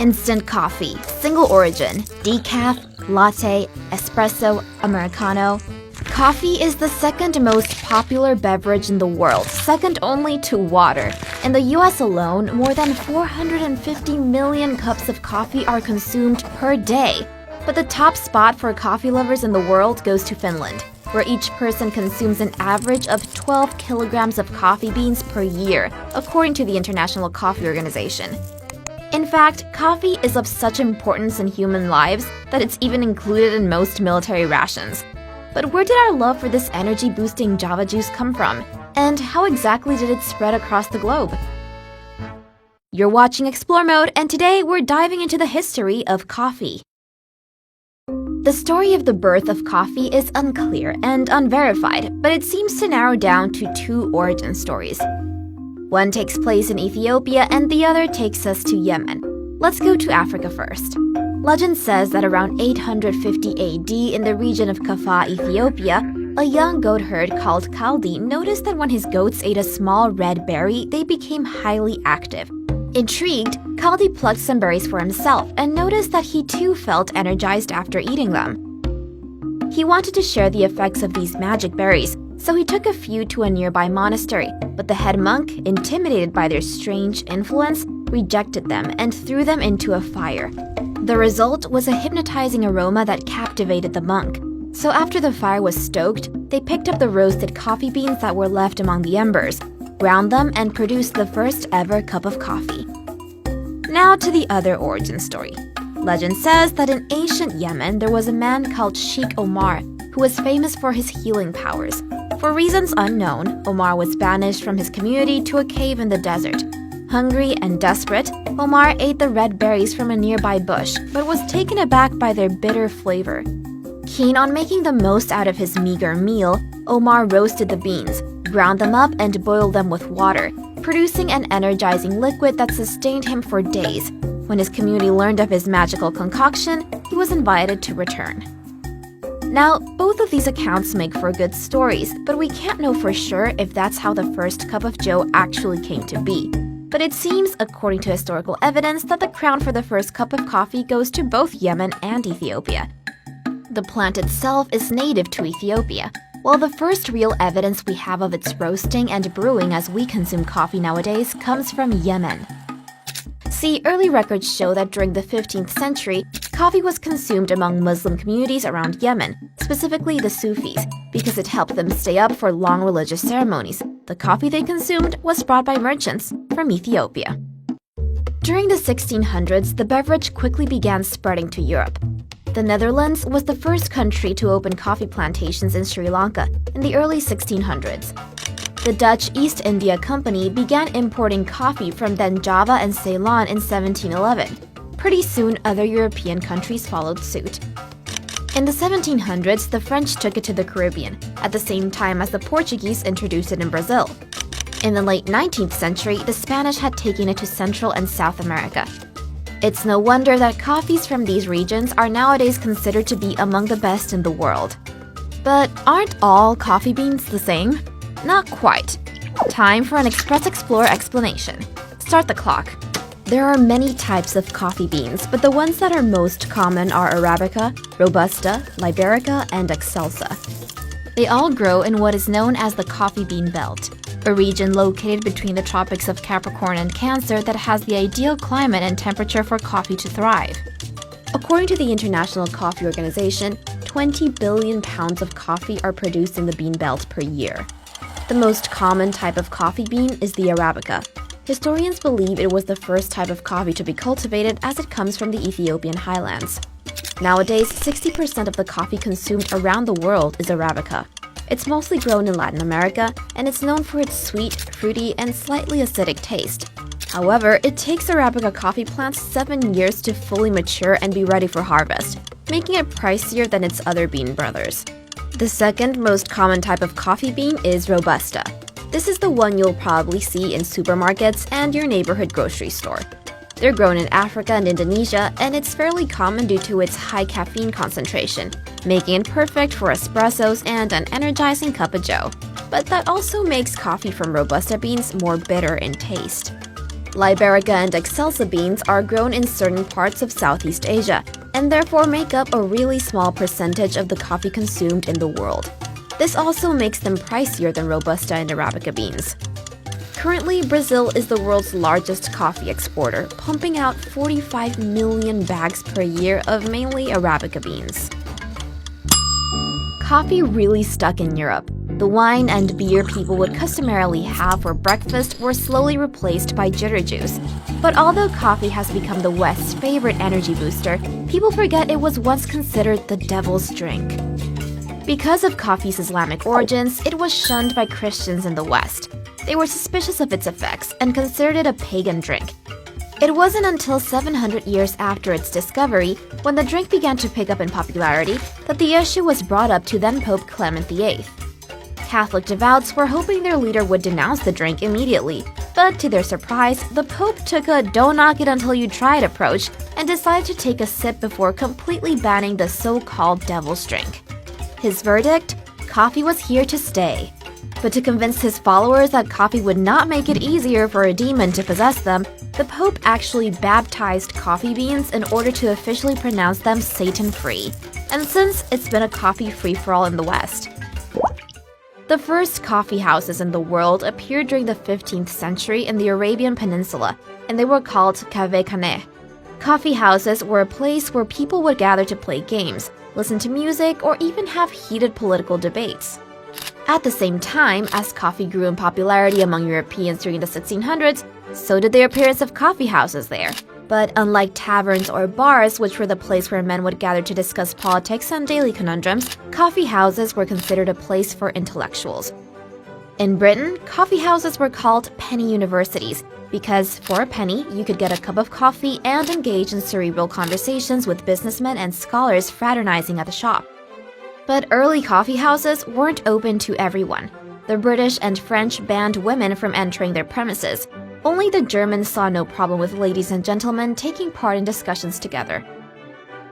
Instant coffee, single origin, decaf, latte, espresso, americano. Coffee is the second most popular beverage in the world, second only to water. In the US alone, more than 450 million cups of coffee are consumed per day. But the top spot for coffee lovers in the world goes to Finland, where each person consumes an average of 12 kilograms of coffee beans per year, according to the International Coffee Organization. In fact, coffee is of such importance in human lives that it's even included in most military rations. But where did our love for this energy-boosting Java juice come from? And how exactly did it spread across the globe? You're watching Explore Mode, and today we're diving into the history of coffee. The story of the birth of coffee is unclear and unverified, but it seems to narrow down to two origin stories. One takes place in Ethiopia and the other takes us to Yemen. Let's go to Africa first. Legend says that around 850 AD in the region of Kaffa, Ethiopia, a young goat herd called Kaldi noticed that when his goats ate a small red berry, they became highly active. Intrigued, Kaldi plucked some berries for himself and noticed that he too felt energized after eating them. He wanted to share the effects of these magic berries, so he took a few to a nearby monastery, but the head monk, intimidated by their strange influence, rejected them and threw them into a fire. The result was a hypnotizing aroma that captivated the monk. So after the fire was stoked, they picked up the roasted coffee beans that were left among the embers, ground them, and produced the first ever cup of coffee. Now to the other origin story. Legend says that in ancient Yemen there was a man called Sheikh Omar who was famous for his healing powers. For reasons unknown, Omar was banished from his community to a cave in the desert. Hungry and desperate, Omar ate the red berries from a nearby bush, but was taken aback by their bitter flavor. Keen on making the most out of his meager meal, Omar roasted the beans, ground them up, and boiled them with water, producing an energizing liquid that sustained him for days. When his community learned of his magical concoction, he was invited to return. Now, both of these accounts make for good stories, but we can't know for sure if that's how the first cup of joe actually came to be. But it seems, according to historical evidence, that the crown for the first cup of coffee goes to both Yemen and Ethiopia. The plant itself is native to Ethiopia, while the first real evidence we have of its roasting and brewing as we consume coffee nowadays comes from Yemen. See, early records show that during the 15th century, coffee was consumed among Muslim communities around Yemen, specifically the Sufis, because it helped them stay up for long religious ceremonies. The coffee they consumed was brought by merchants from Ethiopia. During the 1600s, the beverage quickly began spreading to Europe. The Netherlands was the first country to open coffee plantations in Sri Lanka in the early 1600s. The Dutch East India Company began importing coffee from then Java and Ceylon in 1711. Pretty soon, other European countries followed suit. In the 1700s, the French took it to the Caribbean, at the same time as the Portuguese introduced it in Brazil. In the late 19th century, the Spanish had taken it to Central and South America. It's no wonder that coffees from these regions are nowadays considered to be among the best in the world. But aren't all coffee beans the same? Not quite. Time for an Express Explorer explanation. Start the clock. There are many types of coffee beans, but the ones that are most common are Arabica, Robusta, Liberica, and Excelsa. They all grow in what is known as the coffee bean belt, a region located between the tropics of Capricorn and Cancer that has the ideal climate and temperature for coffee to thrive. According to the International Coffee Organization, 20 billion pounds of coffee are produced in the bean belt per year. The most common type of coffee bean is the Arabica. Historians believe it was the first type of coffee to be cultivated as it comes from the Ethiopian highlands. Nowadays, 60% of the coffee consumed around the world is Arabica. It's mostly grown in Latin America, and it's known for its sweet, fruity, and slightly acidic taste. However, it takes Arabica coffee plants 7 years to fully mature and be ready for harvest, making it pricier than its other bean brothers. The second most common type of coffee bean is Robusta. This is the one you'll probably see in supermarkets and your neighborhood grocery store. They're grown in Africa and Indonesia, and it's fairly common due to its high caffeine concentration, making it perfect for espressos and an energizing cup of joe. But that also makes coffee from Robusta beans more bitter in taste. Liberica and Excelsa beans are grown in certain parts of Southeast Asia and therefore make up a really small percentage of the coffee consumed in the world. This also makes them pricier than Robusta and Arabica beans. Currently, Brazil is the world's largest coffee exporter, pumping out 45 million bags per year of mainly Arabica beans. Coffee really stuck in Europe. The wine and beer people would customarily have for breakfast were slowly replaced by ginger juice. But although coffee has become the West's favorite energy booster, people forget it was once considered the devil's drink. Because of coffee's Islamic origins, it was shunned by Christians in the West. They were suspicious of its effects and considered it a pagan drink. It wasn't until 700 years after its discovery, when the drink began to pick up in popularity, that the issue was brought up to then-Pope Clement VIII. Catholic devouts were hoping their leader would denounce the drink immediately, but to their surprise, the Pope took a don't-knock-it-until-you-try-it approach and decided to take a sip before completely banning the so-called devil's drink. His verdict? Coffee was here to stay. But to convince his followers that coffee would not make it easier for a demon to possess them, the Pope actually baptized coffee beans in order to officially pronounce them Satan-free. And since it's been a coffee free-for-all in the West. The first coffee houses in the world appeared during the 15th century in the Arabian Peninsula, and they were called kafé-khaneh. Coffee houses were a place where people would gather to play games, listen to music, or even have heated political debates. At the same time, as coffee grew in popularity among Europeans during the 1600s, so did the appearance of coffee houses there. But unlike taverns or bars, which were the place where men would gather to discuss politics and daily conundrums, coffee houses were considered a place for intellectuals. In Britain, coffee houses were called penny universities because for a penny, you could get a cup of coffee and engage in cerebral conversations with businessmen and scholars fraternizing at the shop. But early coffee houses weren't open to everyone. The British and French banned women from entering their premises. Only the Germans saw no problem with ladies and gentlemen taking part in discussions together.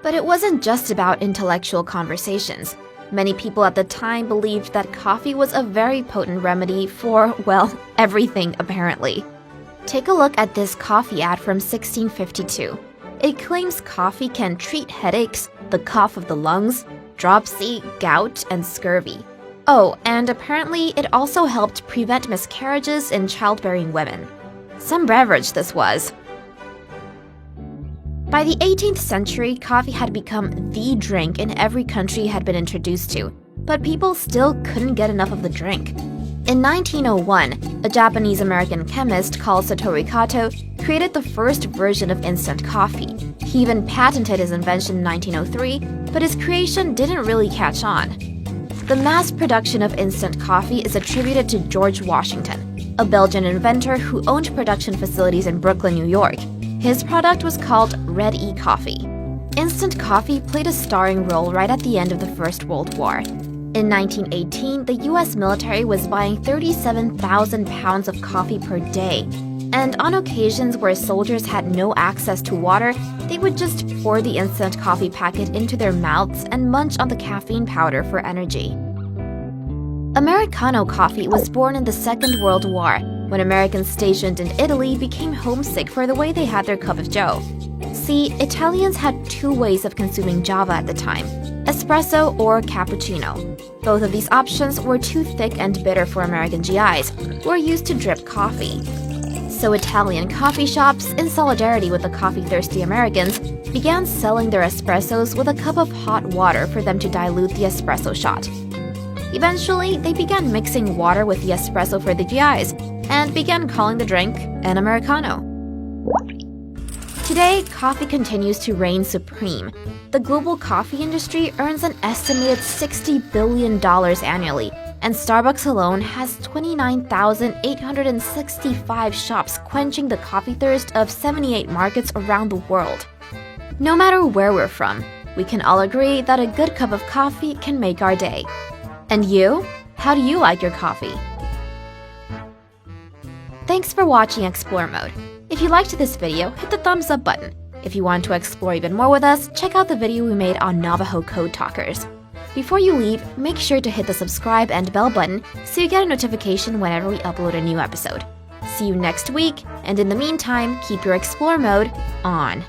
But it wasn't just about intellectual conversations. Many people at the time believed that coffee was a very potent remedy for, well, everything apparently. Take a look at this coffee ad from 1652. It claims coffee can treat headaches, the cough of the lungs, dropsy, gout, and scurvy. Oh, and apparently it also helped prevent miscarriages in childbearing women. Some beverage this was. By the 18th century, coffee had become the drink in every country it had been introduced to, but people still couldn't get enough of the drink. In 1901, a Japanese-American chemist called Satoru Kato created the first version of instant coffee. He even patented his invention in 1903, but his creation didn't really catch on. The mass production of instant coffee is attributed to George Washington, a Belgian inventor who owned production facilities in Brooklyn, New York. His product was called Red E-coffee. Instant coffee played a starring role right at the end of the First World War. In 1918, the US military was buying 37,000 pounds of coffee per day. And on occasions where soldiers had no access to water, they would just pour the instant coffee packet into their mouths and munch on the caffeine powder for energy. Americano coffee was born in the Second World War, when Americans stationed in Italy became homesick for the way they had their cup of joe. See, Italians had two ways of consuming Java at the time, espresso or cappuccino. Both of these options were too thick and bitter for American GIs, who were used to drip coffee. So Italian coffee shops, in solidarity with the coffee-thirsty Americans, began selling their espressos with a cup of hot water for them to dilute the espresso shot. Eventually, they began mixing water with the espresso for the GIs, and began calling the drink an Americano. Today, coffee continues to reign supreme. The global coffee industry earns an estimated $60 billion annually, and Starbucks alone has 29,865 shops quenching the coffee thirst of 78 markets around the world. No matter where we're from, we can all agree that a good cup of coffee can make our day. And you? How do you like your coffee? Thanks for watching Explore Mode. If you liked this video, hit the thumbs up button. If you want to explore even more with us, check out the video we made on Navajo Code Talkers. Before you leave, make sure to hit the subscribe and bell button so you get a notification whenever we upload a new episode. See you next week, and in the meantime, keep your explore mode on.